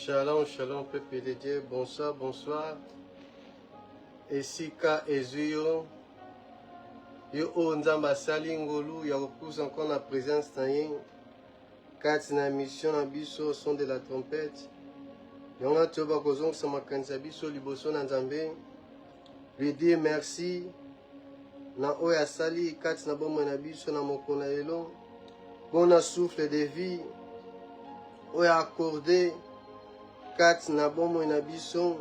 Shalom, shalom, peuple de Dieu. Bonsoir, bonsoir. Esika ezuyo. Yo o nzamba sali ngolu ya repousse encore la présence tayin. Kati na mission na biso son de la trompette. Yonga toba kozong sa makanisa biso liboso na nzambe. Lui dire merci. Na oya sali kati na bomwe na biso na mokona lelo. Bon souffle de vie. Oya accordé. Kati na bomwe na biso.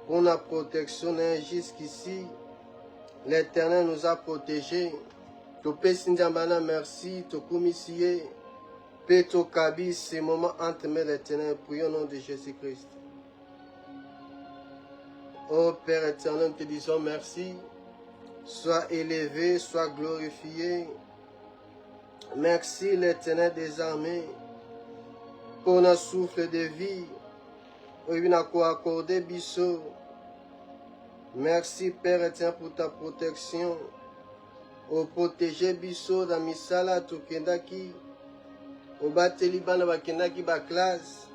Pour la protection jusqu'ici, l'Éternel nous a protégés. Topé Sindambana, merci. Tokumisie. Peto Kabi, ces moments entre l'Éternel. Prions au nom de Jésus-Christ. Ô Père éternel, nous te disons merci. Sois élevé, sois glorifié. Merci l'Éternel des armées pour notre souffle de vie. Il a accordé biso. Merci Père éternel pour ta protection. Au protéger biso dans misala to kendaki. Au bateli bana bakendaki ba classe.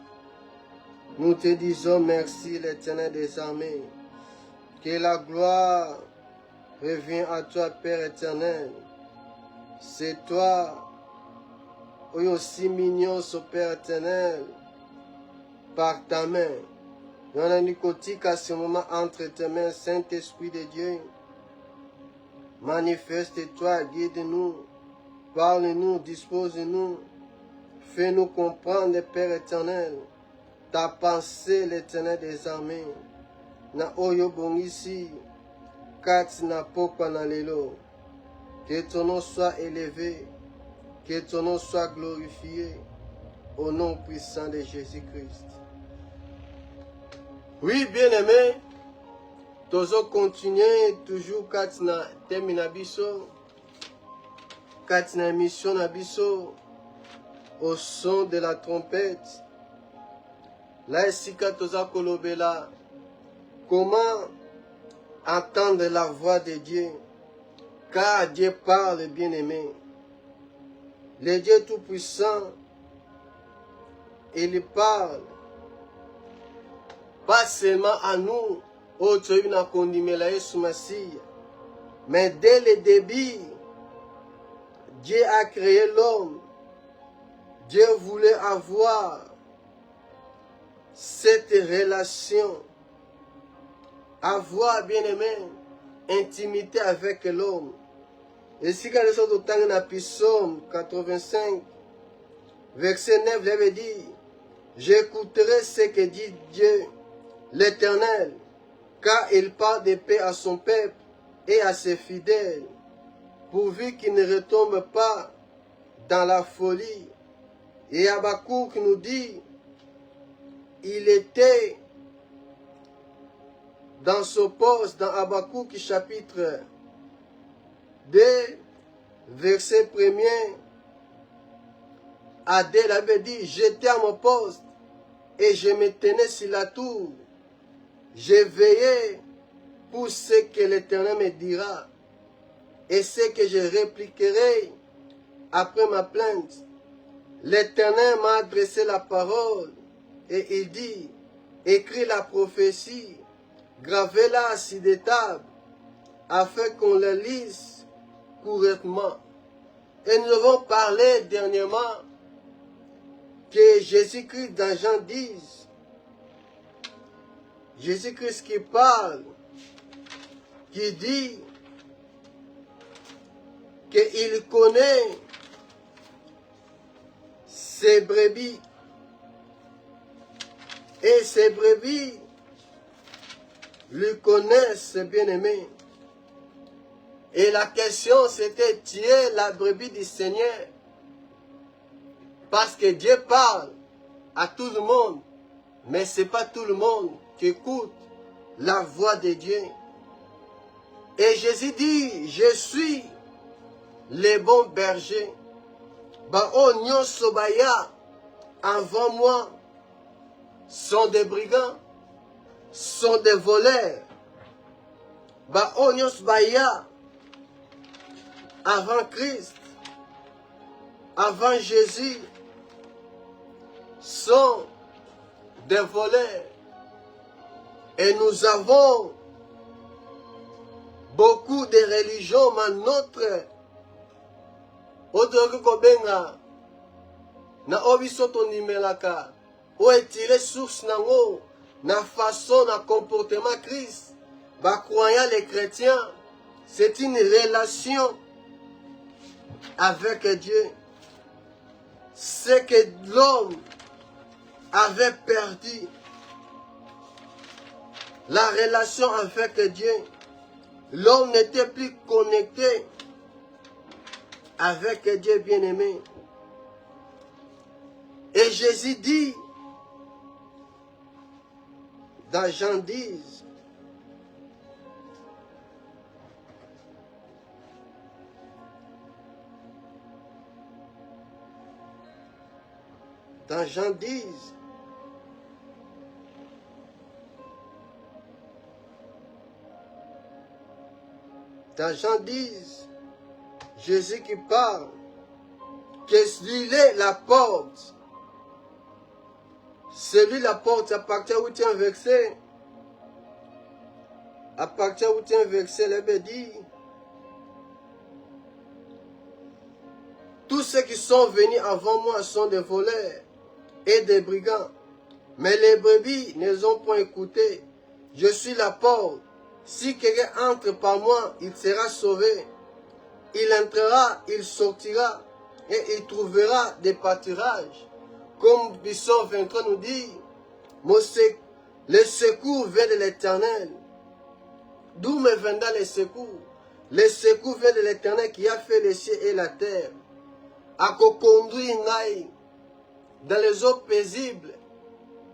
Nous te disons merci l'Éternel des armées. Que la gloire revient à toi Père éternel. C'est toi. Oui aussi mignon ce Père éternel. Par ta main. Dans la nicotique à ce moment entre tes mains, Saint-Esprit de Dieu. Manifeste-toi, guide-nous, parle-nous, dispose-nous, fais-nous comprendre, Père éternel, ta pensée, l'Éternel des armées. Na oyo bongisi, kat na pokwa na lelo. Que ton nom soit élevé, que ton nom soit glorifié, au nom puissant de Jésus-Christ. Oui, bien-aimé, tozo continuer toujours katina thème na biso, katina mission na biso, au son de la trompette. Là, esika toza kolobela, comment entendre la voix de Dieu, car Dieu parle, bien-aimé. Le Dieu Tout-Puissant, il parle. Pas seulement à nous, mais dès le début, Dieu a créé l'homme. Dieu voulait avoir cette relation, avoir, bien-aimé, intimité avec l'homme. Et si quand nous sommes dans le Psaume 85, verset 9, il avait dit, j'écouterai ce que dit Dieu, l'Éternel, car il parle de paix à son peuple et à ses fidèles, pourvu qu'il ne retombe pas dans la folie. Et Habakkuk nous dit, il était dans ce poste, dans Habakkuk chapitre 2, verset 1er, Adèle avait dit, j'étais à mon poste et je me tenais sur la tour. Je veillais pour ce que l'Éternel me dira et ce que je répliquerai après ma plainte. L'Éternel m'a adressé la parole et il dit, écris la prophétie, gravez-la sur des tables afin qu'on la lise couramment. Et nous avons parlé dernièrement que Jésus-Christ dans Jean 10, Jésus-Christ qui parle, qui dit qu'il connaît ses brebis et ses brebis lui connaissent, bien-aimé. Et la question c'était, tu es la brebis du Seigneur? Parce que Dieu parle à tout le monde, mais ce n'est pas tout le monde qui écoute la voix de Dieu. Et Jésus dit, je suis le bon berger. Bao nyonso baya avant moi sont des brigands, sont des voleurs. Bao nyonso baya avant Christ, avant Jésus, sont des voleurs. Et nous avons beaucoup de religions, mais notre autre kobenga na obiso to nimelaka o etire source nango na façon na comportement Christ. Ba croyants les chrétiens, c'est une relation avec Dieu. Ce que l'homme avait perdu, la relation avec Dieu. L'homme n'était plus connecté avec Dieu bien-aimé. Et Jésus dit dans Jean 10, dans Jean 10, dans Jean 10, Jésus qui parle, que celui-là la porte. Celui la porte, à partir où tient verset, à partir où tient verset, il dit, tous ceux qui sont venus avant moi sont des voleurs et des brigands, mais les brebis ne les ont point écoutés. Je suis la porte. Si quelqu'un entre par moi, il sera sauvé. Il entrera, il sortira et il trouvera des pâturages. Comme Psaume 23 nous dit, le secours vient de l'Éternel. D'où me viendra le secours? Le secours vient de l'Éternel qui a fait les cieux et la terre. A conduit dans les eaux paisibles,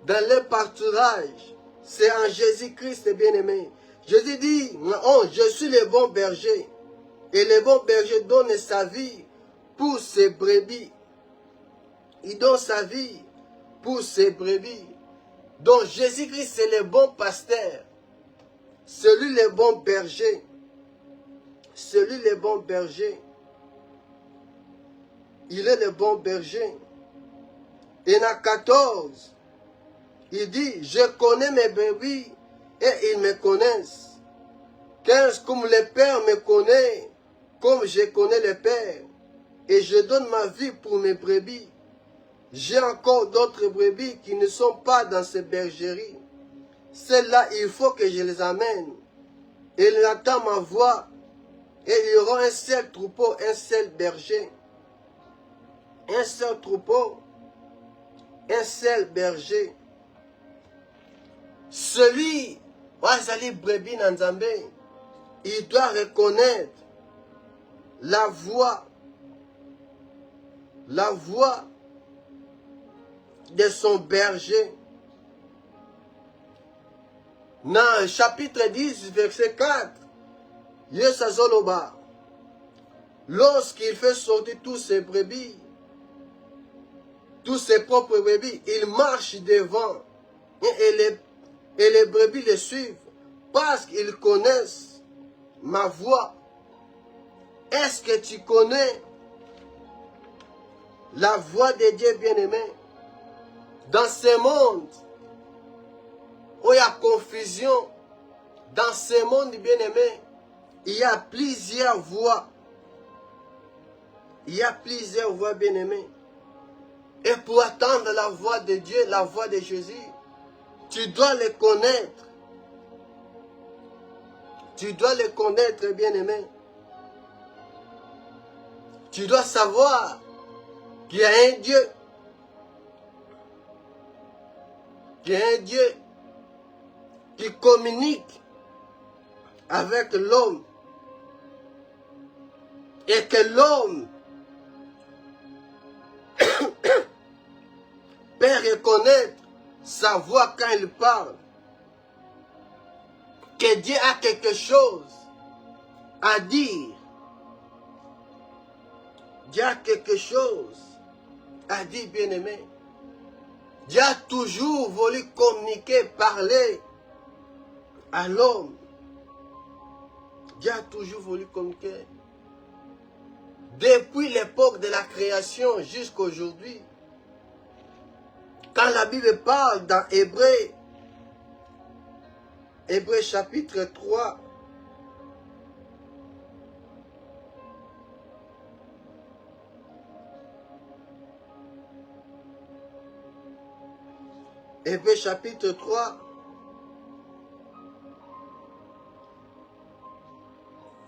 dans les pâturages. C'est en Jésus-Christ bien-aimé. Jésus dit, oh, je suis le bon berger. Et le bon berger donne sa vie pour ses brebis. Il donne sa vie pour ses brebis. Donc Jésus-Christ, c'est le bon pasteur. Celui le bon berger. Celui le bon berger. Il est le bon berger. Et dans 14, il dit, je connais mes brebis et ils me connaissent. 15, comme le Père me connaît, comme je connais le Père, et je donne ma vie pour mes brebis. J'ai encore d'autres brebis qui ne sont pas dans ces bergeries. Celles-là, il faut que je les amène. Et il entend ma voix, et il y aura un seul troupeau, un seul berger. Un seul troupeau, un seul berger. Celui, Wazali brebis Nanzambe, il doit reconnaître la voix de son berger. Dans chapitre 10, verset 4, Yesazoloba, lorsqu'il fait sortir tous ses brebis, tous ses propres brebis, il marche devant et les brebis le suivent parce qu'ils connaissent ma voix. Est-ce que tu connais la voix de Dieu bien-aimé? Dans ce monde où il y a confusion, dans ce monde bien-aimé, il y a plusieurs voix. Il y a plusieurs voix bien-aimées. Et pour attendre la voix de Dieu, la voix de Jésus, tu dois le connaître. Tu dois le connaître, bien-aimé. Tu dois savoir qu'il y a un Dieu. Qu'il y a un Dieu qui communique avec l'homme. Et que l'homme peut reconnaître sa voix quand il parle. Que Dieu a quelque chose à dire. Dieu a quelque chose à dire, bien-aimé. Dieu a toujours voulu communiquer, parler à l'homme. Dieu a toujours voulu communiquer. Depuis l'époque de la création jusqu'à aujourd'hui. Quand Quand la Bible parle dans Hébreux chapitre 3, Hébreux chapitre 3,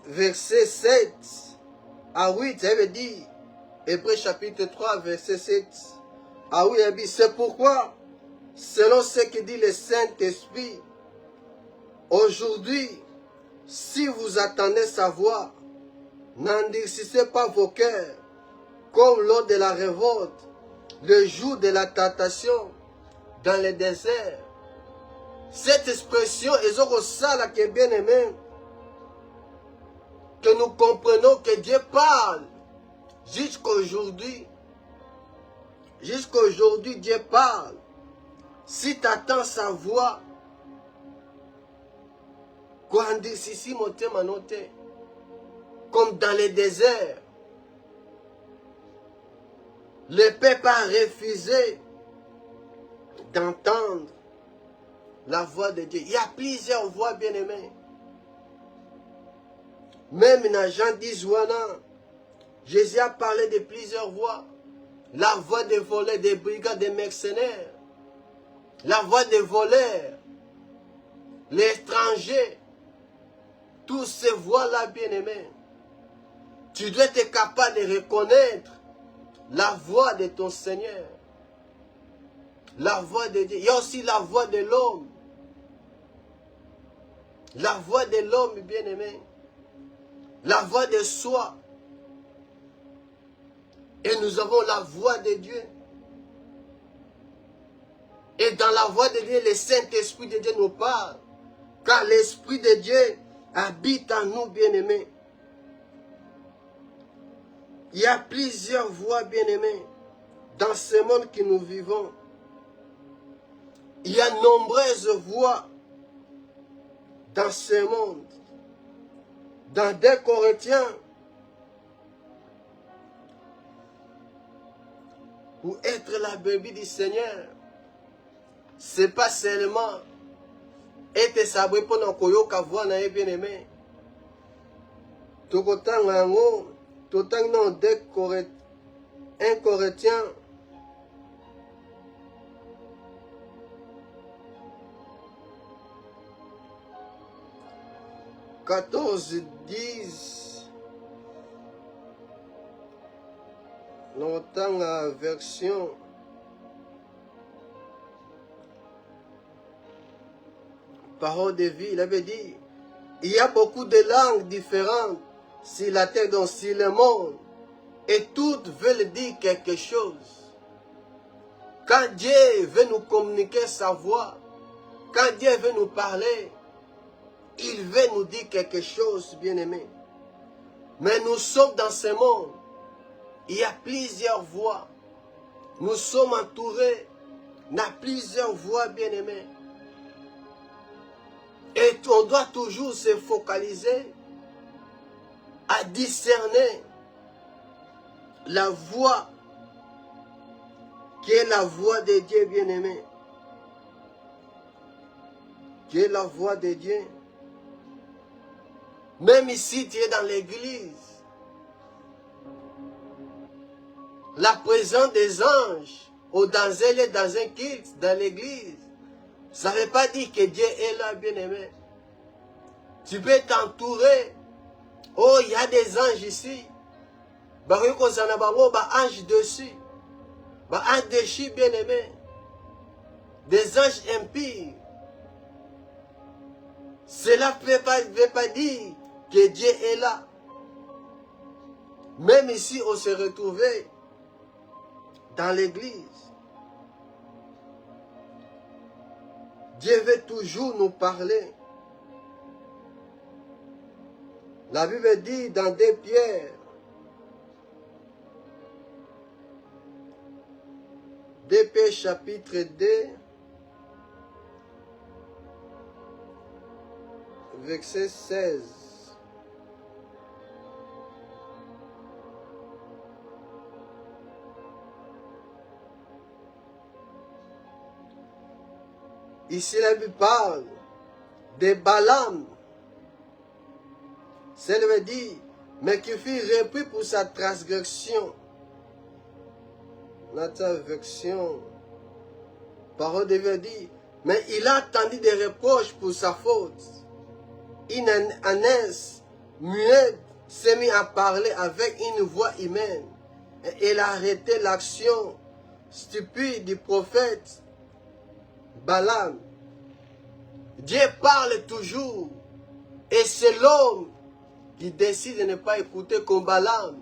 verset 7 à 8, ça veut dire, Hébreux chapitre 3, verset 7 à 8, c'est pourquoi, selon ce que dit le Saint-Esprit, aujourd'hui, si vous attendez sa voix, n'endurcissez pas vos cœurs, comme lors de la révolte, le jour de la tentation, dans le désert. Cette expression est ça là qui est bien aimé, que nous comprenons que Dieu parle jusqu'aujourd'hui. Jusqu'aujourd'hui, Dieu parle. Si tu attends sa voix, comme dans le désert, le peuple a refusé d'entendre la voix de Dieu. Il y a plusieurs voix, bien-aimés. Même dans Jean 10, Jésus a parlé de plusieurs voix. La voix des voleurs, des brigands, des mercenaires. La voix des voleurs. L'étranger. Toutes ces voix-là, bien-aimés. Tu dois être capable de reconnaître la voix de ton Seigneur. La voix de Dieu. Il y a aussi la voix de l'homme. La voix de l'homme, bien-aimé. La voix de soi. Et nous avons la voix de Dieu. Et dans la voix de Dieu, le Saint-Esprit de Dieu nous parle. Car l'Esprit de Dieu habite en nous, bien-aimés. Il y a plusieurs voix, bien-aimés, dans ce monde que nous vivons. Il y a nombreuses voix dans ce monde. Dans 2 Corinthiens, pour être la brebis du Seigneur, c'est pas seulement être sabré pour nous koyoka voix na bien-aimé. Tokotanga yango, totang dans 1 Corinthiens 14, 10. Longtemps la version parole de vie, il avait dit, il y a beaucoup de langues différentes sur la terre, donc sur le monde, et toutes veulent dire quelque chose. Quand Dieu veut nous communiquer sa voix, quand Dieu veut nous parler, il veut nous dire quelque chose, bien-aimé. Mais nous sommes dans ce monde. Il y a plusieurs voix. Nous sommes entourés de plusieurs voix, bien-aimés. Et on doit toujours se focaliser à discerner la voix qui est la voix de Dieu, bien-aimé. Qui est la voix de Dieu. Même ici, tu es dans l'église. La présence des anges, ou dans un culte, dans l'église, ça ne veut pas dire que Dieu est là, bien-aimé. Tu peux t'entourer. Oh, il y a des anges ici. Anges dessus. Anges dessus, bien-aimé. Des anges impies. Cela ne veut pas dire que Dieu est là. Même ici, on se retrouvait dans l'église. Dieu veut toujours nous parler. La Bible dit dans 2 Pierre, 2 Pierre chapitre 2, verset 16. Ici, la Bible parle de Balaam. C'est le dit, mais qui fut repris pour sa transgression. Notre version, parole de Dieu dit, mais il a entendu des reproches pour sa faute. Une ânesse muette s'est mis à parler avec une voix humaine. Et il a arrêté l'action stupide du prophète Balaam. Dieu parle toujours. Et c'est l'homme qui décide de ne pas écouter comme Balaam.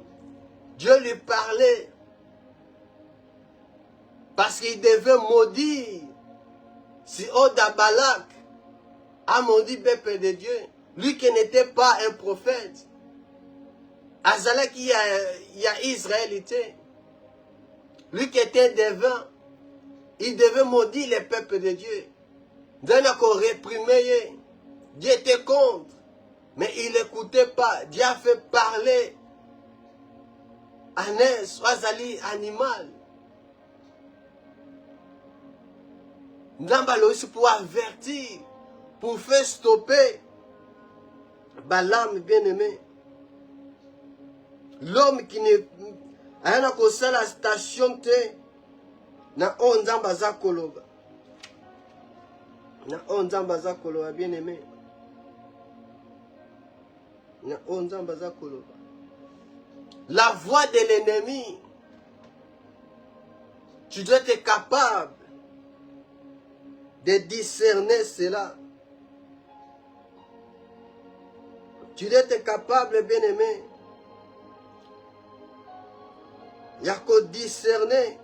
Dieu lui parlait. Parce qu'il devait maudire. Si Oda Balak a maudit le peuple de Dieu, lui qui n'était pas un prophète, Azalak il y a Israélité, lui qui était un devin, il devait maudire le peuple de Dieu. Dieu n'a qu'à réprimer. Dieu était contre, mais il n'écoutait pas. Dieu a fait parler Anès, Azali, animal. Nzamba aussi pour avertir, pour faire stopper Balaam bien-aimé. L'homme qui ne a rien à la station te na Nzamba za koloba. Na Nzamba za koloba bien-aimé. Na Nzamba za koloba. La voix de l'ennemi, tu dois être capable de discerner cela. Tu dois être capable, bien-aimé. Il n'y a qu'à discerner.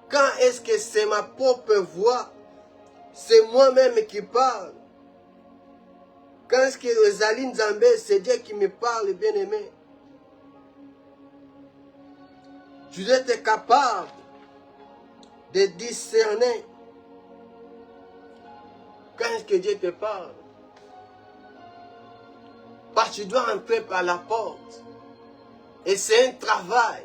Quand est-ce que c'est ma propre voix? C'est moi-même qui parle. Quand est-ce que les Aline Zambé, c'est Dieu qui me parle, bien-aimé? Tu dois être capable de discerner. Quand est-ce que Dieu te parle? Parce que tu dois entrer par la porte. Et c'est un travail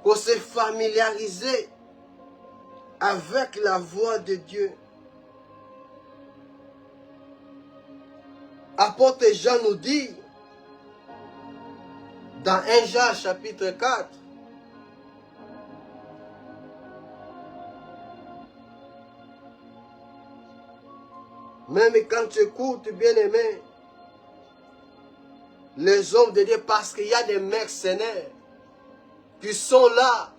pour se familiariser avec la voix de Dieu. Apôtre Jean nous dit, dans 1 Jean chapitre 4, même quand tu écoutes, bien-aimé, les hommes de Dieu, parce qu'il y a des mercenaires qui sont là,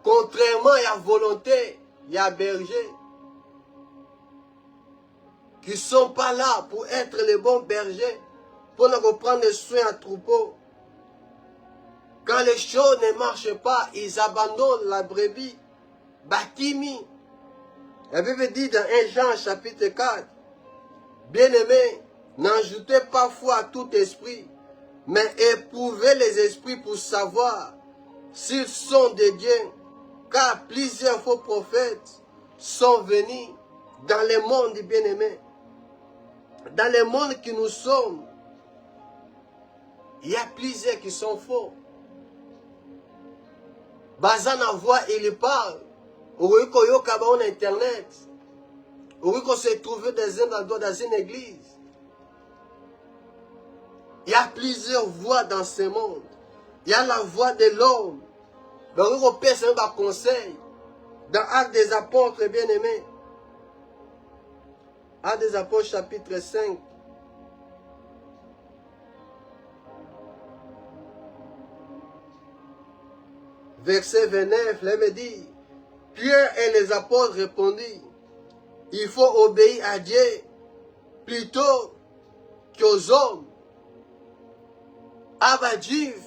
contrairement à la volonté, il y a bergers, qui ne sont pas là pour être les bons bergers, pour nous prendre soin à troupeau. Quand les choses ne marchent pas, ils abandonnent la brebis. Bakimi. La Bible dit dans 1 Jean chapitre 4, bien-aimés, n'ajoutez pas foi à tout esprit, mais éprouvez les esprits pour savoir s'ils sont de Dieu, car plusieurs faux prophètes sont venus dans le monde, bien-aimés. Dans le monde que nous sommes, il y a plusieurs qui sont faux. Bazana voix, il parle. Ou koyoka ba on internet. Ou qu'on se trouve dans une église. Il y a plusieurs voix dans ce monde. Il y a la voix de l'homme. Donc on peut se mettre conseil. Dans Actes des Apôtres, bien-aimés. Actes des Apôtres, chapitre 5. Verset 29, là me dit, Pierre et les apôtres répondirent, il faut obéir à Dieu plutôt qu'aux hommes. Abadjif,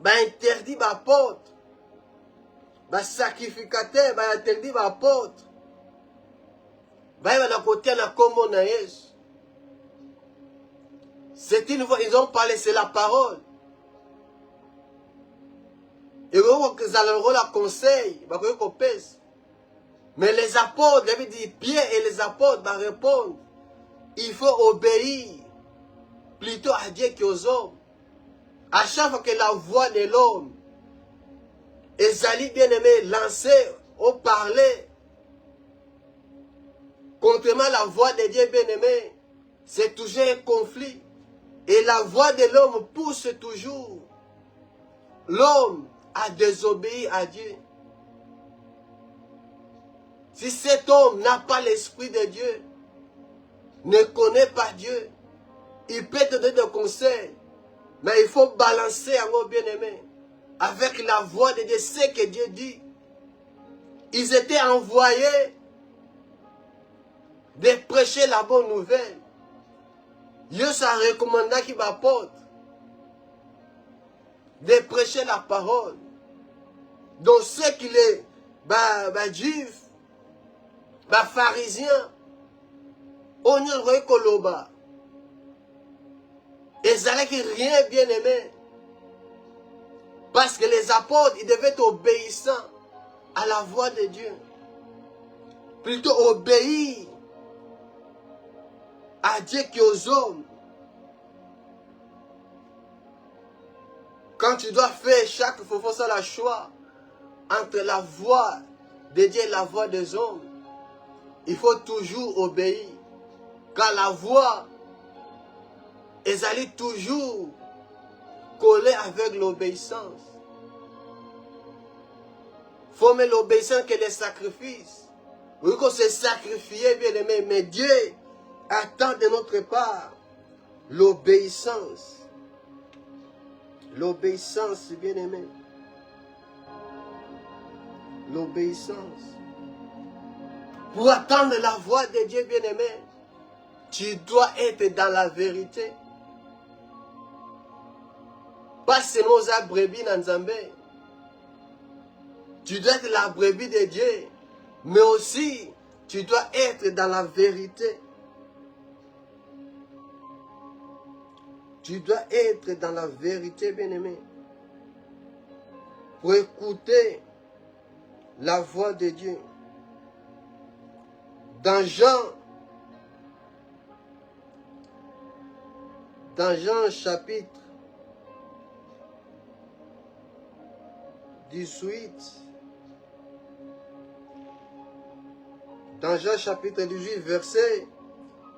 interdit l'apôtre, sacrificateur, interdit l'apôtre, c'est une fois, ils ont parlé, c'est la parole. Et ils allons la conseil, mais les apôtres, David dit, Pierre et les apôtres répondent, il faut obéir plutôt à Dieu qu'aux hommes. À chaque fois que la voix de l'homme, Esalie bien-aimé, lancée ont parlé, contrairement à la voix de Dieu bien-aimé, c'est toujours un conflit. Et la voix de l'homme pousse toujours l'homme à désobéir à Dieu. Si cet homme n'a pas l'esprit de Dieu, ne connaît pas Dieu, il peut te donner des conseils, mais il faut balancer à mon bien-aimé avec la voix de Dieu, ce que Dieu dit. Ils étaient envoyés de prêcher la bonne nouvelle. Dieu s'en recommanda qui m'apporte de prêcher la parole. Donc ceux qui les juifs, pharisiens, on y aurait koloba. Et ça n'est rien bien aimé. Parce que les apôtres, ils devaient être obéissants à la voix de Dieu. Plutôt obéir à Dieu qu'aux hommes. Quand tu dois faire chaque fois le choix entre la voix de Dieu et la voix des hommes, il faut toujours obéir. Car la voix, elle allait toujours coller avec l'obéissance. Il faut mettre l'obéissance que les sacrifices. Oui, qu'on se sacrifier, bien aimé, mais Dieu attend de notre part l'obéissance. L'obéissance, bien aimé. L'obéissance. Pour attendre la voix de Dieu, bien aimé, tu dois être dans la vérité. Pas seulement la brebis dans Nzambé. Tu dois être la brebis de Dieu. Mais aussi, tu dois être dans la vérité. Tu dois être dans la vérité, bien-aimé. Pour écouter la voix de Dieu. Dans Jean chapitre 18, dans Jean chapitre 18, verset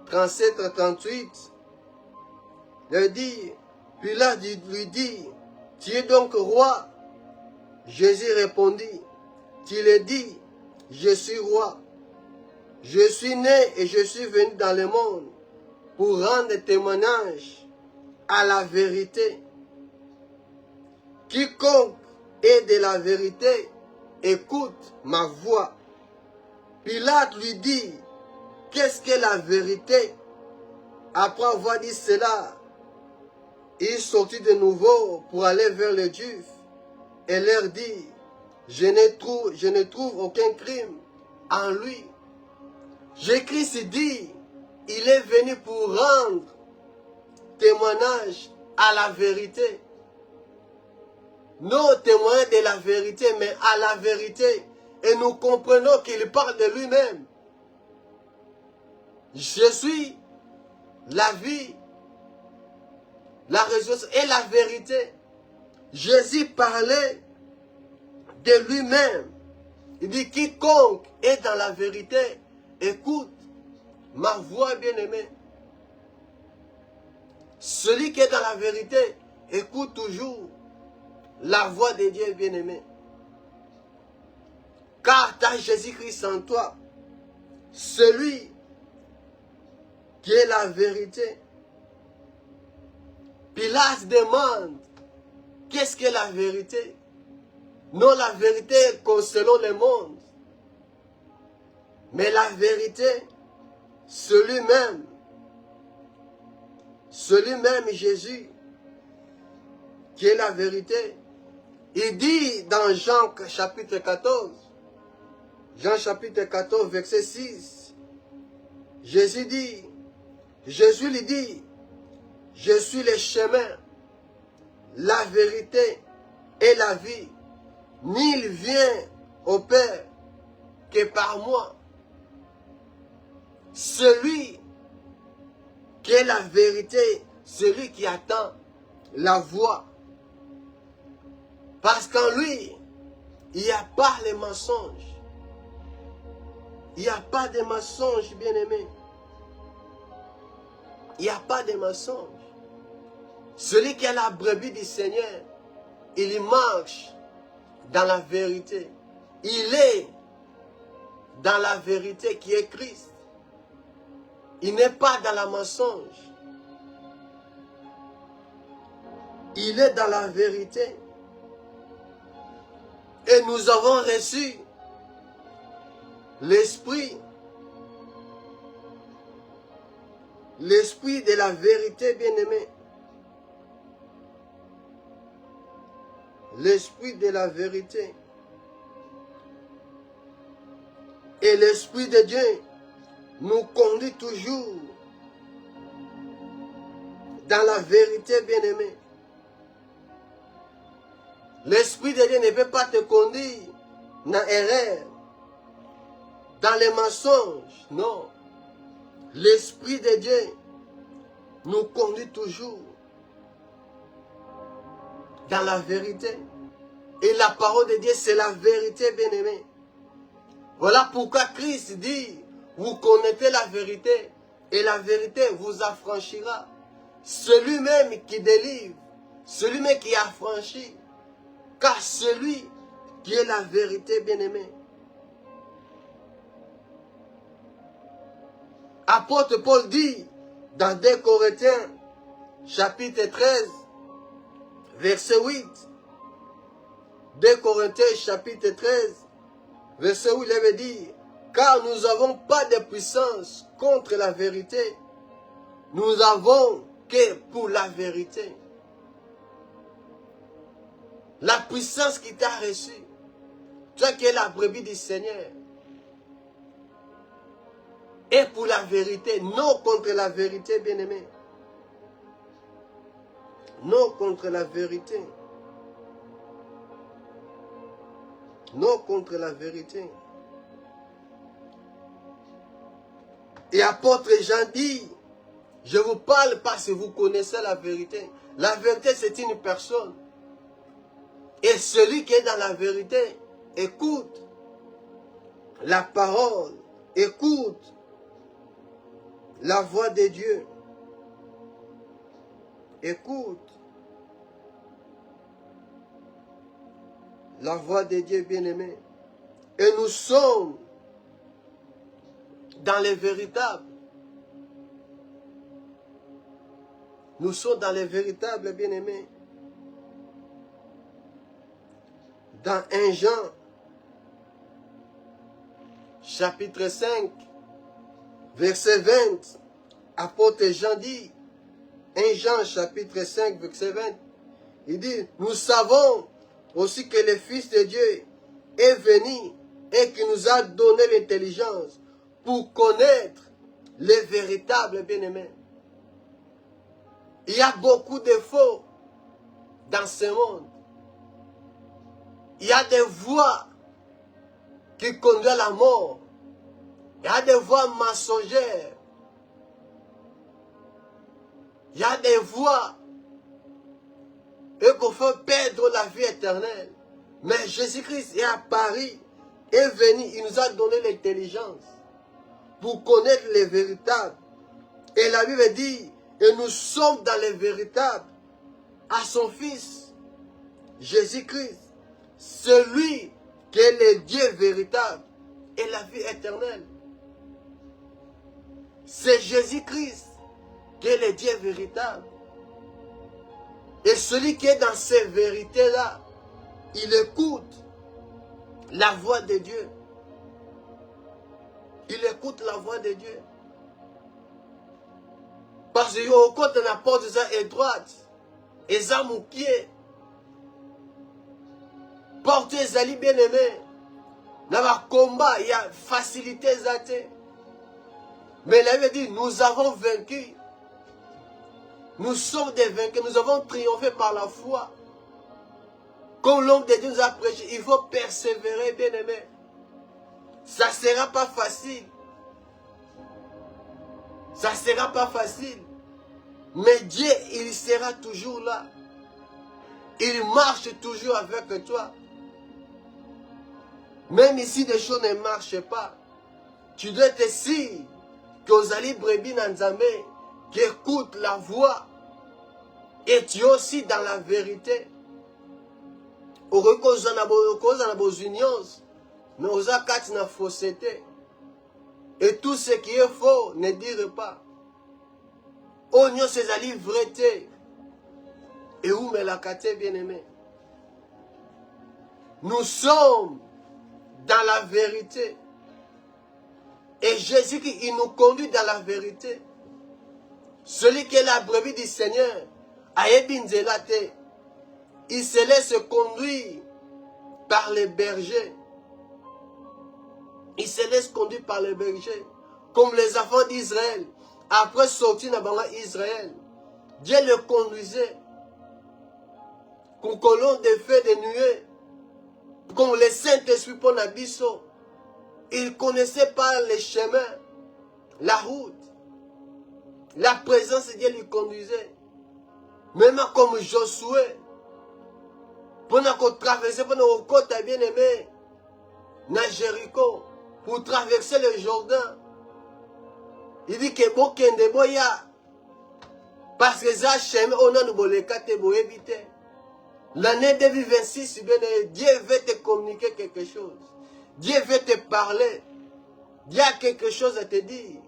37-38, il dit, Pilate lui dit, tu es donc roi? Jésus répondit, tu le dis, je suis roi. Je suis né et je suis venu dans le monde pour rendre témoignage à la vérité. Quiconque est de la vérité, écoute ma voix. Pilate lui dit, qu'est-ce que la vérité? Après avoir dit cela, il sortit de nouveau pour aller vers les Juifs et leur dit, je ne trouve aucun crime en lui. Jésus dit, il est venu pour rendre témoignage à la vérité. Non témoin de la vérité, mais à la vérité. Et nous comprenons qu'il parle de lui-même. Je suis la vie, la résurrection et la vérité. Jésus parlait de lui-même. Il dit, quiconque est dans la vérité, écoute ma voix bien-aimée. Celui qui est dans la vérité, écoute toujours la voix de Dieu bien-aimé. Car tu as Jésus-Christ en toi, celui qui est la vérité. Pilate demande, qu'est-ce que la vérité? Non la vérité selon le monde, mais la vérité, celui-même Jésus, qui est la vérité. Il dit dans Jean chapitre 14, verset 6, Jésus lui dit, je suis le chemin, la vérité et la vie. Nul vient au Père que par moi. Celui qui est la vérité, celui qui attend la voix. Parce qu'en lui, il n'y a pas les mensonges. Il n'y a pas de mensonge, bien-aimé. Il n'y a pas de mensonge. Celui qui a la brebis du Seigneur, il marche dans la vérité. Il est dans la vérité qui est Christ. Il n'est pas dans la mensonge. Il est dans la vérité. Et nous avons reçu l'esprit. L'esprit de la vérité, bien-aimé. L'esprit de la vérité. Et l'esprit de Dieu nous conduit toujours dans la vérité, bien-aimé. L'esprit de Dieu ne peut pas te conduire dans l'erreur, dans les mensonges. Non. L'esprit de Dieu nous conduit toujours dans la vérité. Et la parole de Dieu, c'est la vérité, bien-aimé. Voilà pourquoi Christ dit, vous connaissez la vérité, et la vérité vous affranchira. Celui-même qui délivre, celui-même qui affranchit, car celui qui est la vérité, bien-aimé. Apôtre Paul dit, dans 2 Corinthiens, chapitre 13, verset 8, 2 Corinthiens, chapitre 13, verset 8, il avait dit, car nous n'avons pas de puissance contre la vérité, nous avons que pour la vérité. La puissance qui t'a reçue, toi qui es la brebis du Seigneur, est pour la vérité, non contre la vérité, bien-aimé. Non contre la vérité. Non contre la vérité. Et apôtre Jean dit, je vous parle parce que vous connaissez la vérité. La vérité, c'est une personne. Et celui qui est dans la vérité, écoute la parole, écoute la voix de Dieu. Écoute la voix de Dieu, bien-aimé. Et nous sommes dans les véritables. Nous sommes dans les véritables, bien-aimés. Dans 1 Jean, chapitre 5, verset 20, apôtre Jean dit, 1 Jean, chapitre 5, verset 20, il dit, nous savons aussi que le Fils de Dieu est venu et qui nous a donné l'intelligence pour connaître les véritables, bien-aimés. Il y a beaucoup de faux dans ce monde. Il y a des voies qui conduisent à la mort. Il y a des voies mensongères. Il y a des voies qu'on fait perdre la vie éternelle. Mais Jésus-Christ est apparu, est venu, il nous a donné l'intelligence pour connaître les véritables. Et la Bible dit, et nous sommes dans les véritables, à son Fils, Jésus-Christ, celui qui est le Dieu véritable et la vie éternelle. C'est Jésus-Christ qui est le Dieu véritable. Et celui qui est dans ces vérités-là, il écoute la voix de Dieu. Il écoute la voix de Dieu. Parce que quand on apporte ça à droite, et ça mon pied, portez les alliés bien-aimés. Dans le combat, il y a facilité. Mais la Bible dit, nous avons vaincu. Nous sommes des vainqueurs. Nous avons triomphé par la foi. Comme l'homme de Dieu nous a prêché, il faut persévérer, bien-aimés. Ça ne sera pas facile. Ça ne sera pas facile. Mais Dieu, il sera toujours là. Il marche toujours avec toi. Même ici, des choses ne marchent pas. Tu dois être sûr que Ozali brebis na Nzambe, qui écoute la voix, et tu es aussi dans la vérité. Okoza na unions, mais oza kati na fausseté. Et tout ce qui est faux, ne dire pas. Onyo sezali vérité. Et où me la kate bien-aimé. Nous sommes dans la vérité. Et Jésus, il nous conduit dans la vérité. Celui qui est la brebis du Seigneur, il se laisse conduire par les bergers. Il se laisse conduire par les bergers. Comme les enfants d'Israël. Après sortir dans Israël, Dieu le conduisait. Comme colonne de feu de nuée. Comme le Saint-Esprit pour Nabiso. Il connaissait pas les chemins, la route. La présence de Dieu lui conduisait. Même comme Josué. Pour traverser, pour nos côtes bien-aimés, dans Jéricho, pour traverser le Jourdain. Il dit que bon kende boya. Parce que ça chemin, on a nous bolekate pour éviter. L'année 2026, Dieu veut te communiquer quelque chose. Dieu veut te parler. Dieu a quelque chose à te dire.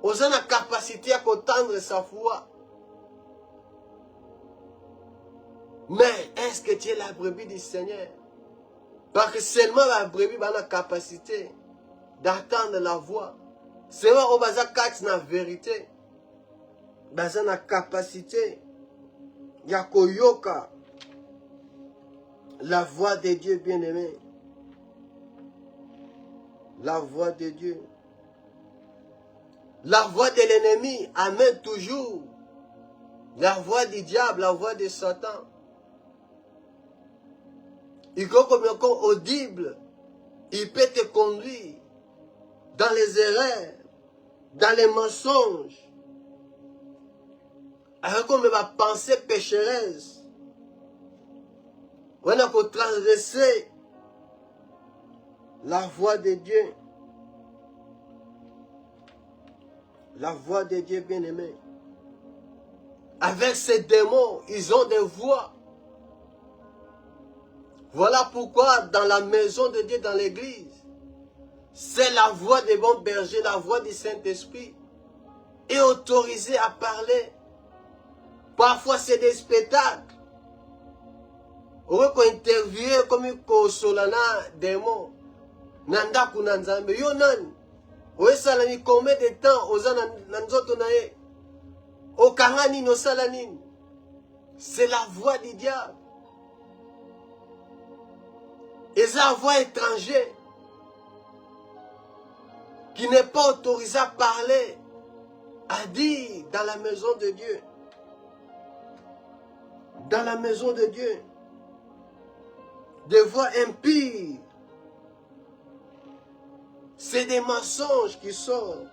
On a la capacité à entendre sa foi. Mais est-ce que tu es la brebis du Seigneur? Parce que seulement la brebis a la capacité d'attendre la voix. Seulement on va dire la vérité. Dans la capacité. Yakoyoka. La voix de Dieu bien-aimé. La voix de Dieu. La voix de l'ennemi amène toujours. La voix du diable, la voix de Satan. Il faut comme audible. Il peut te conduire dans les erreurs, dans les mensonges. Alors comme ma pensée pécheresse. On a pour transgresser la voix de Dieu. La voix de Dieu bien-aimé. Avec ces démons, ils ont des voix. Voilà pourquoi dans la maison de Dieu, dans l'église, c'est la voix des bons bergers, la voix du Saint-Esprit, est autorisée à parler. Parfois, c'est des spectacles. On va interviewer comme un solana démon. Nanda kunanzambe. Yo nan. Oye salani combien de temps oza nanzoto nae. Okangani no salanin. C'est la voix du diable. Et c'est la voix étrangère. Qui n'est pas autorisée à parler. À dire dans la maison de Dieu. Dans la maison de Dieu. Des voix impies. C'est des mensonges qui sortent.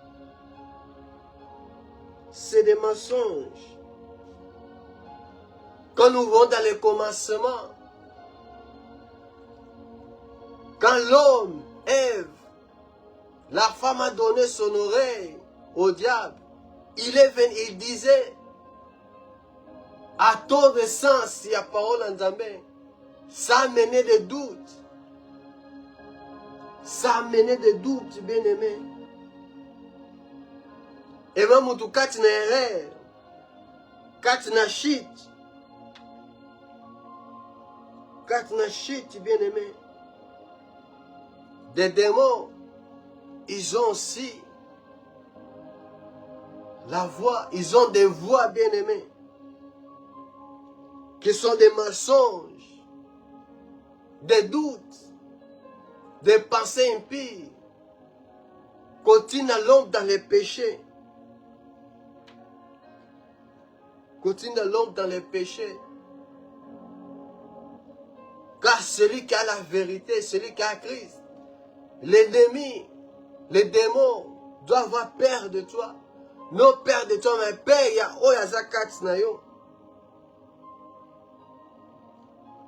C'est des mensonges. Quand nous vont dans le commencement, quand l'homme, Ève, la femme a donné son oreille au diable, il est venu, il disait, à ton de sens, si la parole en Zambé, ça a mené des doutes. Ça a mené des doutes, bien-aimés. Et même quand tu n'as erreur, quand tu n'as chute, bien-aimé, des démons, ils ont aussi la voix, ils ont des voix, bien-aimés, qui sont des mensonges, des doutes, des pensées impies, continue à l'homme dans les péchés. Continue à l'homme dans les péchés. Car celui qui a la vérité, celui qui a Christ, l'ennemi, les démons doivent avoir peur de toi. Non peur de toi, mais peur, il y a Oyazakat Nayo.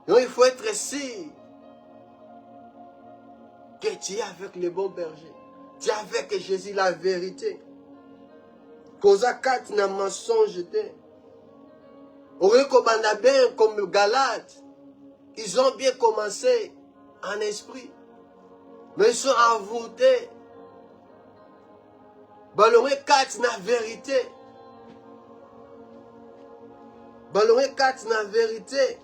Donc il faut être sûr que tu es avec le bon berger. Tu es avec Jésus, la vérité. Koza kat na mensonge te. Oreko banda bien comme Galates. Ils ont bien commencé en esprit. Mais ils sont envoûtés. Baloré kat na vérité. Baloré kat na vérité.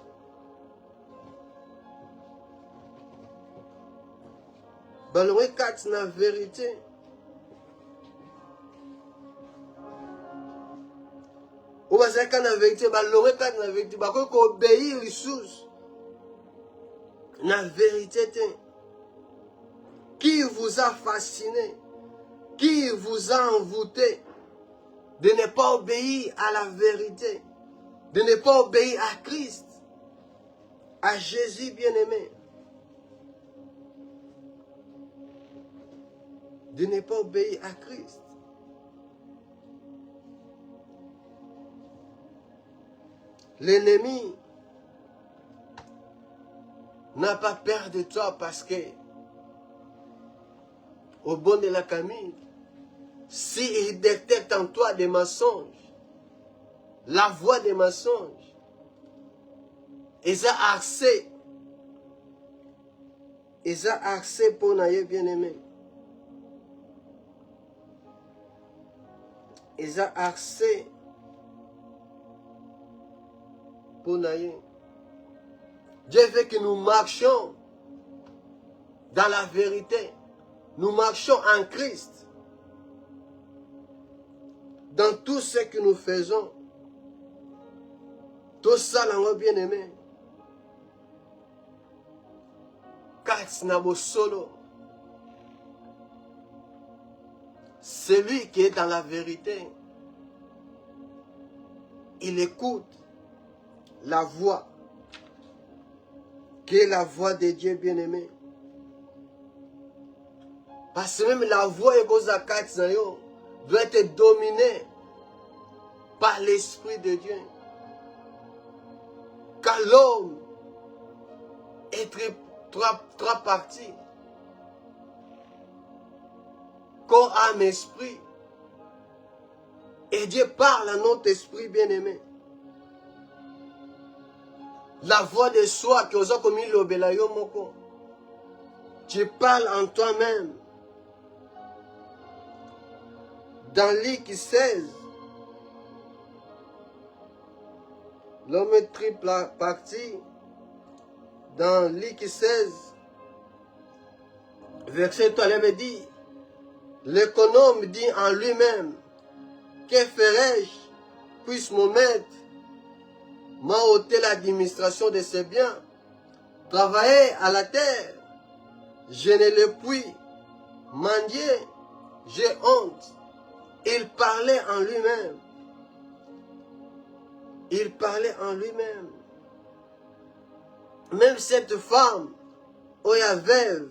Baloré kat na vérité. Ou bazaka na vérité, baloré kat na vérité. Bako ko obéir les choses. Na vérité te. Qui vous a fasciné? Qui vous a envoûté de ne pas obéir à la vérité, de ne pas obéir à Christ, à Jésus bien-aimé, de ne pas obéir à Christ. L'ennemi n'a pas peur de toi parce que au bon de la Camille, s'il détecte en toi des mensonges, la voix des mensonges, ils ont accès pour naïe bien-aimé. Ils ont accès pour naïe. Dieu veut que nous marchions dans la vérité. Nous marchons en Christ. Dans tout ce que nous faisons. Tout ça, là, bien-aimé. Solo. Celui qui est dans la vérité, il écoute la voix, qui est la voix de Dieu bien-aimé. Parce que même la voix doit être dominée par l'Esprit de Dieu. Car l'homme est trois parties. Corps, âme, esprit. Et Dieu parle à notre esprit bien-aimé. La voix de soi qui osa comme il l'obélayo moko. Tu parles en toi-même. Dans Luc 16, l'homme est triple partie. Dans Luc 16, verset 3, il dit, l'économe dit en lui-même, que ferai-je, puisse mon maître m'a ôté l'administration de ses biens, travailler à la terre, je ne le puis, mendier, j'ai honte. Il parlait en lui-même. Il parlait en lui-même. Même cette femme, oya veuve,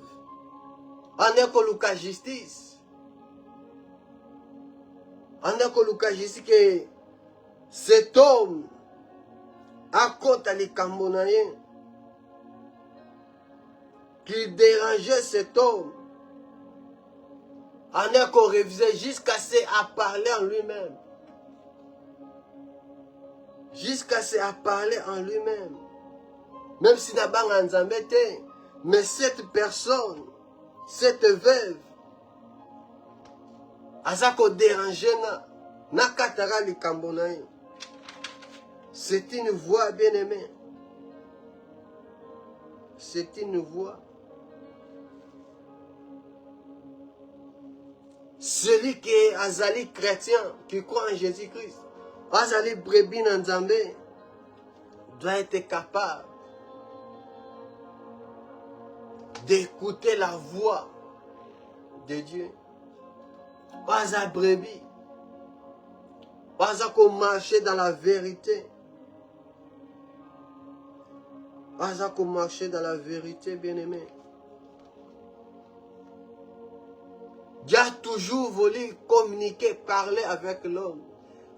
en ekoluka justice. En ekoluka justice que cet homme a compte à likambo na ye, qui dérangeait cet homme. En eko révisé jusqu'à ce à parler en lui-même. Jusqu'à ce à parler en lui-même. Même si n'a pas nzambe te, mais cette personne, cette veuve, azako déranger na katara likambo na ye. C'est une voix bien-aimée. C'est une voix. Celui qui est azali chrétien, qui croit en Jésus-Christ, azali brebis nzambe, doit être capable d'écouter la voix de Dieu. Aza brebis, aza qu'on marcher dans la vérité. Aza qu'on marcher dans la vérité, bien-aimé. Dieu a toujours voulu communiquer, parler avec l'homme.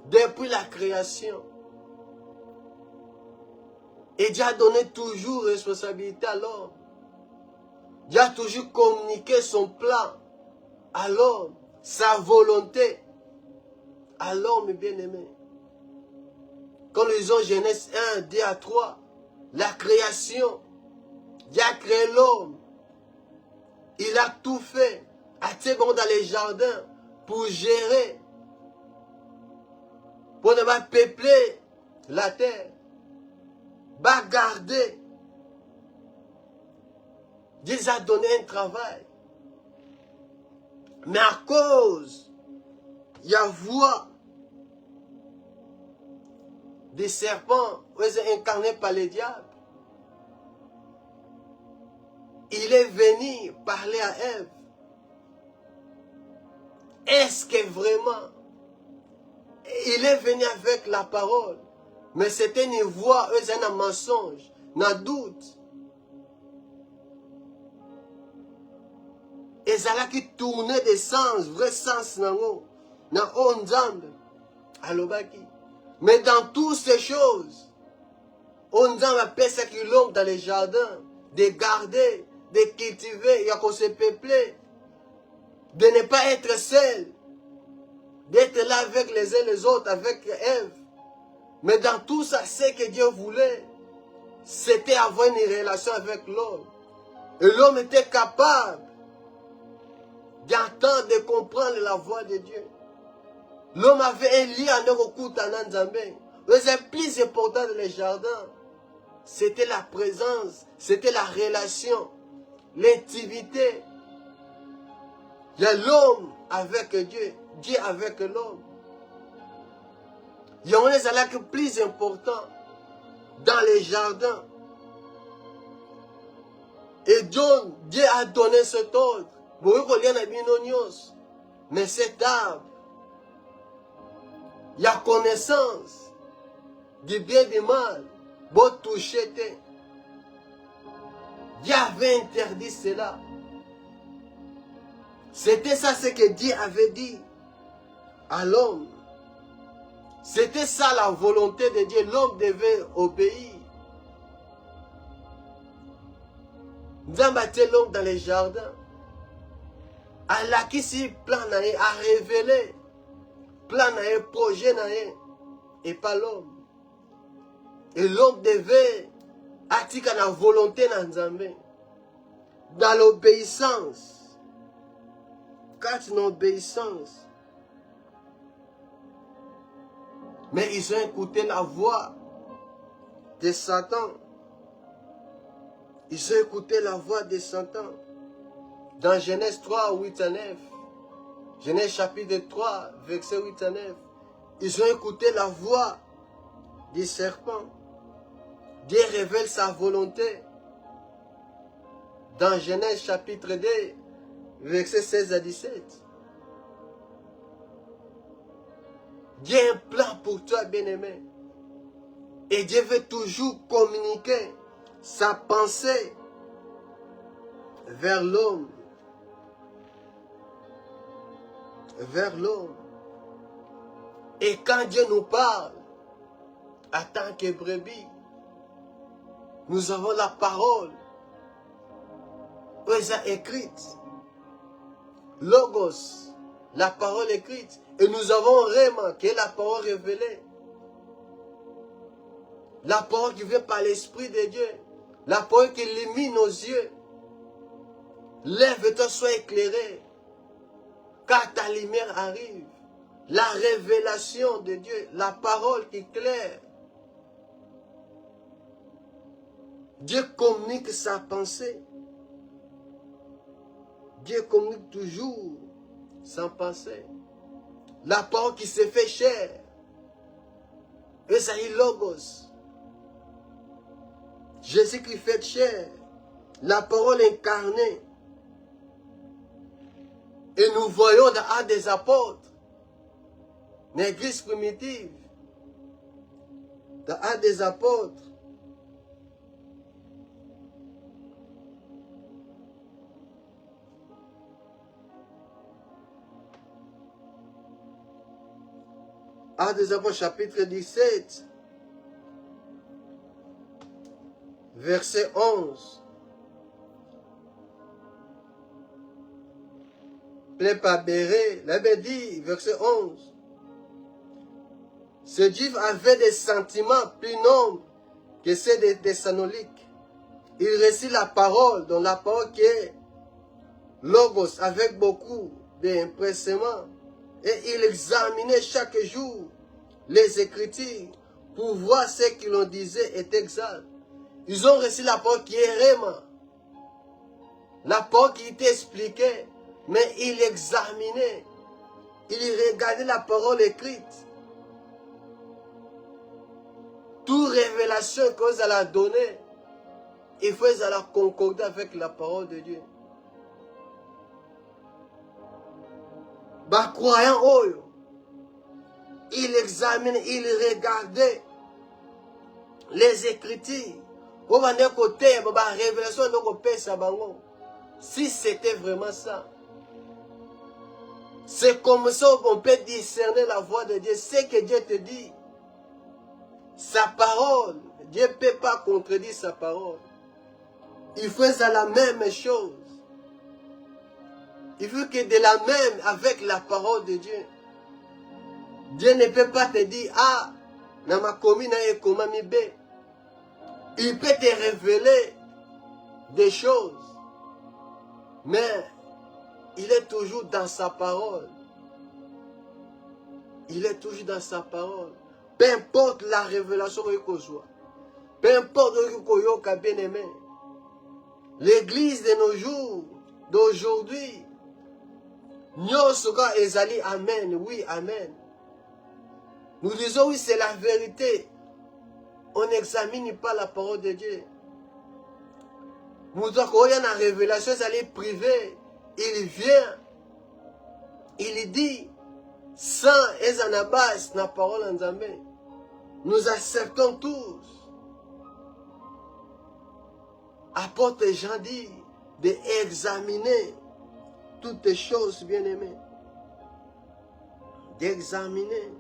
Depuis la création. Et Dieu a donné toujours responsabilité à l'homme. Dieu a toujours communiqué son plan à l'homme, sa volonté à l'homme bien-aimé. Quand nous lisons Genèse 1, 2 à 3, la création, Dieu a créé l'homme. Il a tout fait, bon dans les jardins, pour gérer, pour ne pas peupler la terre, pas garder. Dieu a donné un travail. Mais à cause, il y a voix des serpents, incarnés par les diables. Il est venu parler à Ève. Est-ce que vraiment, il est venu avec la parole, mais c'était une voix, un mensonge, un doute. Et ça là qui tournait des sens, vrai sens nango, na onzambe, alobaki. Mais dans toutes ces choses, onzambe appelle ça qui l'homme dans les jardins, de garder, de cultiver, il y a qu'on se peupler, de ne pas être seul, d'être là avec les uns les autres, avec Ève. Mais dans tout ça, ce que Dieu voulait, c'était avoir une relation avec l'homme. Et l'homme était capable d'entendre, de comprendre la voix de Dieu. L'homme avait un lien avec le Nzambe. Le plus important dans les jardins, c'était la présence, c'était la relation, l'intimité. Il y a l'homme avec Dieu, Dieu avec l'homme. Il y a un des plus important dans les jardins. Et Dieu a donné cet ordre. Mais cet arbre, il y a connaissance du bien et du mal. Bon toucher. Dieu avait interdit cela. C'était ça ce que Dieu avait dit à l'homme. C'était ça la volonté de Dieu. L'homme devait obéir. Nous avons battu l'homme dans les jardins. Allah qui s'y plan a révélé. Plan projet et pas l'homme. Et l'homme devait attirer la volonté dans l'obéissance. Quand une obéissance. Mais ils ont écouté la voix de Satan. Ils ont écouté la voix de Satan. Dans Genèse 3, 8 à 9. Genèse chapitre 3, verset 8 à 9. Ils ont écouté la voix du serpent. Dieu révèle sa volonté. Dans Genèse chapitre 2, verset 16 à 17. Dieu a un plan pour toi, bien-aimé. Et Dieu veut toujours communiquer sa pensée vers l'homme. Vers l'homme. Et quand Dieu nous parle, en tant que brebis, nous avons la parole écrite. Logos, la parole écrite. Et nous avons Réma, qui est la parole révélée. La parole qui vient par l'Esprit de Dieu. La parole qui illumine nos yeux. Lève-toi, sois éclairé. Car ta lumière arrive. La révélation de Dieu. La parole qui éclaire. Dieu communique sa pensée. Dieu communique toujours sa pensée. La parole qui s'est fait chair. Esaïe Logos. Jésus qui fait chair. La parole incarnée. Et nous voyons dans Actes des Apôtres, l'église primitive, dans Actes des Apôtres, Actes des Apôtres, chapitre 17, verset 11. appelé par Béré, l'avait dit, verset 11. Ce juif avait des sentiments plus nobles que ceux des Thessaloniques. Il récite la parole, dont la parole qui est Logos, avec beaucoup d'empressement. Et il examinait chaque jour les Écritures pour voir ce qu'ils en disaient est exact. Ils ont reçu la parole qui est réellement. La parole qui était expliquée, mais il examinait. Il regardait la parole écrite. Toute révélation que vous allez donner, il faut la concorder avec la parole de Dieu. Bah, croyant, il examinait, il regardait les Écritures. Si c'était vraiment ça, c'est comme ça qu'on peut discerner la voix de Dieu. Ce que Dieu te dit, sa parole, Dieu ne peut pas contredire sa parole. Il faut la même chose. Il faut que de la même avec la parole de Dieu. Dieu ne peut pas te dire, ah, dans ma commune, il peut te révéler des choses. Mais il est toujours dans sa parole. Il est toujours dans sa parole. Peu importe la révélation que soit. Peu importe ce que bien aimé. L'église de nos jours, d'aujourd'hui, Nyosoka ezali amen. Oui, amen. Nous disons oui, c'est la vérité. On n'examine pas la parole de Dieu. Nous avons une révélation, elle est privée. Il vient, il dit, sans ezanabas, la parole en Zambé. Nous acceptons tous. Apôtre Jean dit d'examiner toutes les choses bien-aimées. D'examiner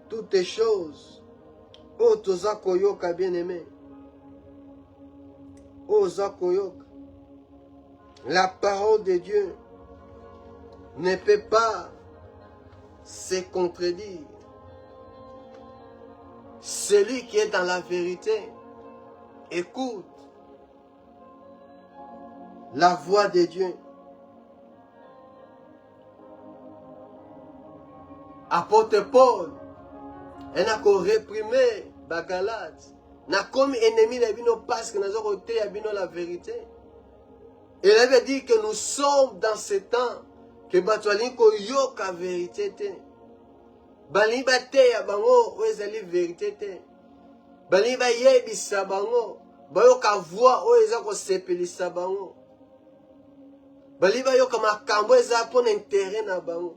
toutes les choses. Oh, toza koyoka bien-aimé. Oh, zakoyoka. La parole de Dieu ne peut pas se contredire. Celui qui est dans la vérité, écoute la voix de Dieu. Apôtre Paul, il a réprimé les Galates. Il a comme ennemi parce que nous avons ôté la vérité. Il avait dit que nous sommes dans ce temps que nous avons la vérité. Bali bate ya bango ezali vérité te. Bali ba yebisa bango bayoka voix o eza ko sepelisa bango. Bali ba yoka makambo eza pona intérêt na bango.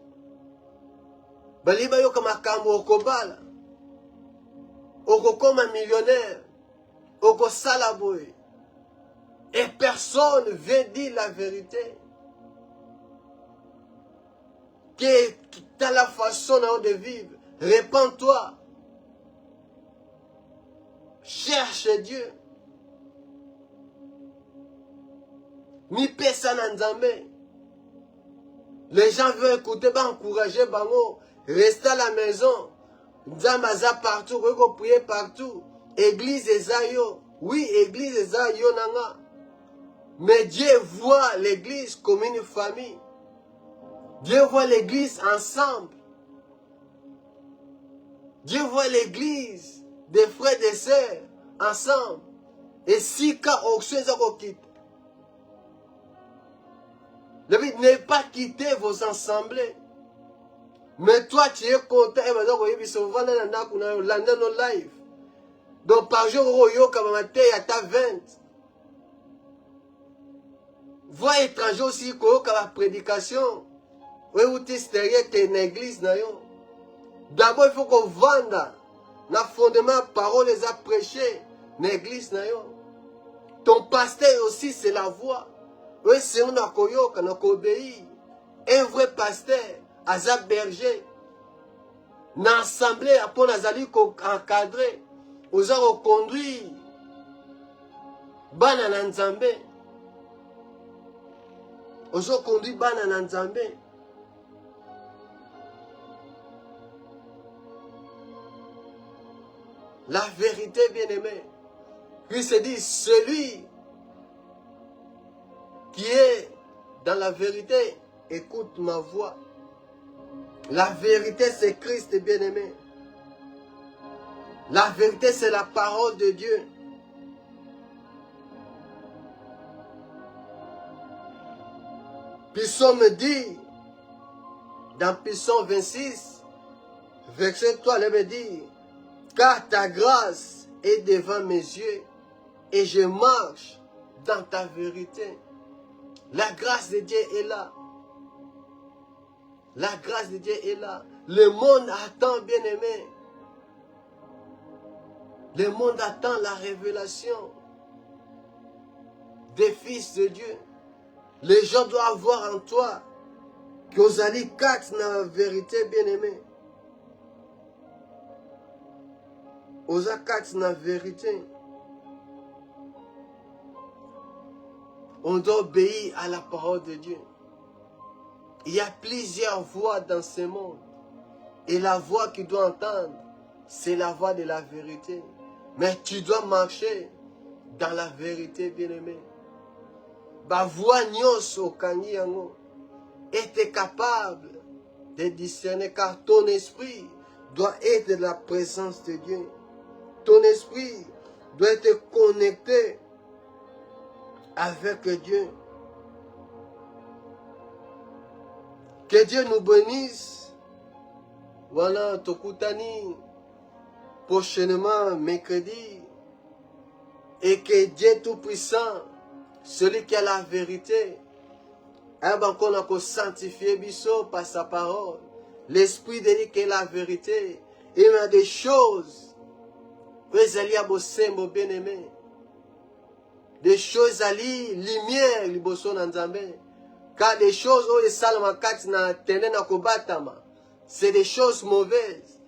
Bali ba yoka makambo okobala. Okokoma millionnaire. Okosala boy. Et personne vient dire la vérité. Que dans la façon de vivre, répands-toi. Cherche Dieu. Mi pesa na nzambe. Les gens veulent écouter, encourager bango. Reste à la maison. Nzambaza partout, rego prier partout. Église ezayo. Oui, église ezayo nanga. Mais Dieu voit l'église comme une famille. Dieu voit l'église ensemble. Dieu voit l'église des frères et des sœurs ensemble. Et si quand on se quitte, le but n'est pas quitter vos assemblées. Mais toi tu es content et maintenant vous souvent dans nos lives. Donc par jour vous comme matin à ta 20. Voix étranger aussi comme la prédication. Oui, vous êtes une église. D'abord, il faut qu'on vende. Le fondement, parole les a prêché. L'église. Ton pasteur aussi, c'est la voix. Oui, c'est un akoyoka, un obéi. Un vrai pasteur, Azab Berger. L'assemblée, après, on a encadré. On a reconduit. Bana Nzambe. Ozo conduit bana na Nzambe. La vérité, bien-aimé. Puis se dit, celui qui est dans la vérité, écoute ma voix. La vérité, c'est Christ, bien-aimé. La vérité, c'est la parole de Dieu. Psaume dit, dans Psaume 26, verset 3, il me dit, car ta grâce est devant mes yeux et je marche dans ta vérité. La grâce de Dieu est là. La grâce de Dieu est là. Le monde attend, bien-aimé. Le monde attend la révélation des fils de Dieu. Les gens doivent voir en toi que vous allez quatre dans la vérité, bien-aimé. Vous allez quatre dans la vérité. On doit obéir à la parole de Dieu. Il y a plusieurs voix dans ce monde. Et la voix que tu dois entendre, c'est la voix de la vérité. Mais tu dois marcher dans la vérité, bien-aimé. Ba voix nyonso kangi yango. Être capable de discerner, car ton esprit doit être de la présence de Dieu. Ton esprit doit être connecté avec Dieu. Que Dieu nous bénisse. Voilà, Tokutani, prochainement, mercredi. Et que Dieu Tout-Puissant, celui qui a la vérité, qu'on a sanctifié biso par sa parole. L'Esprit de Dieu qui est la vérité. Il y a des choses, bien-aimé. Des choses à lire, lumière, liboso nanzambe. Car des choses où les salma katina tenen na kobatama, c'est des choses mauvaises.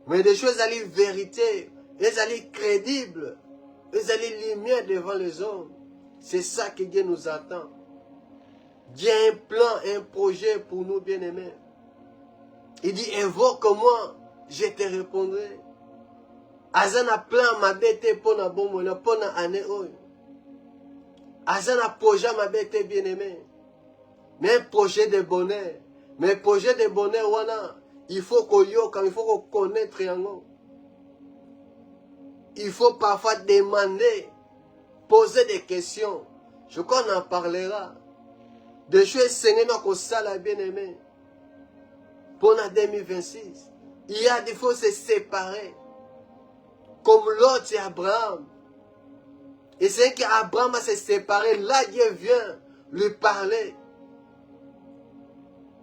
Mais des choses à lire vérité, elles allaient crédibles, elles allaient lumière devant les hommes. C'est ça que Dieu nous attend. Dieu a un plan, un projet pour nous, bien-aimés. Il dit, invoque-moi, je te répondrai. Azana plan ma bête pour na bon moyen, pour na année oyo. Azana projet ma bête bien-aimé. Mais un projet de bonheur. Mais projet de bonheur, wana, il faut qu'on yoka, il faut qu'on connaisse triangle. Il faut parfois demander, poser des questions. Je crois qu'on en parlera. De choses Seigneur qu'on sala bien-aimé. Pour la 2026. Il y a des fois se séparer. Comme l'autre et Abraham. Et c'est qu'Abraham a se séparé. Là, Dieu vient lui parler.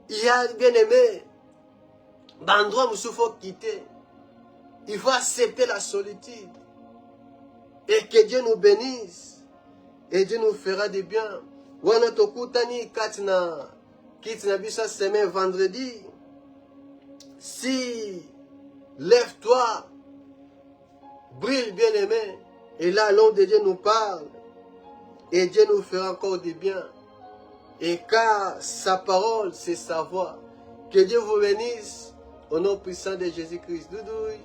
Il y a bien-aimé. L'endroit où il faut quitter. Il faut accepter la solitude. Et que Dieu nous bénisse. Et Dieu nous fera du bien. Wana tokutani katina kitina bisa semaine vendredi. Si lève-toi, brille bien-aimé. Et là, l'homme de Dieu nous parle. Et Dieu nous fera encore du bien. Et car sa parole, c'est sa voix. Que Dieu vous bénisse. Au nom puissant de Jésus-Christ. Doudouille.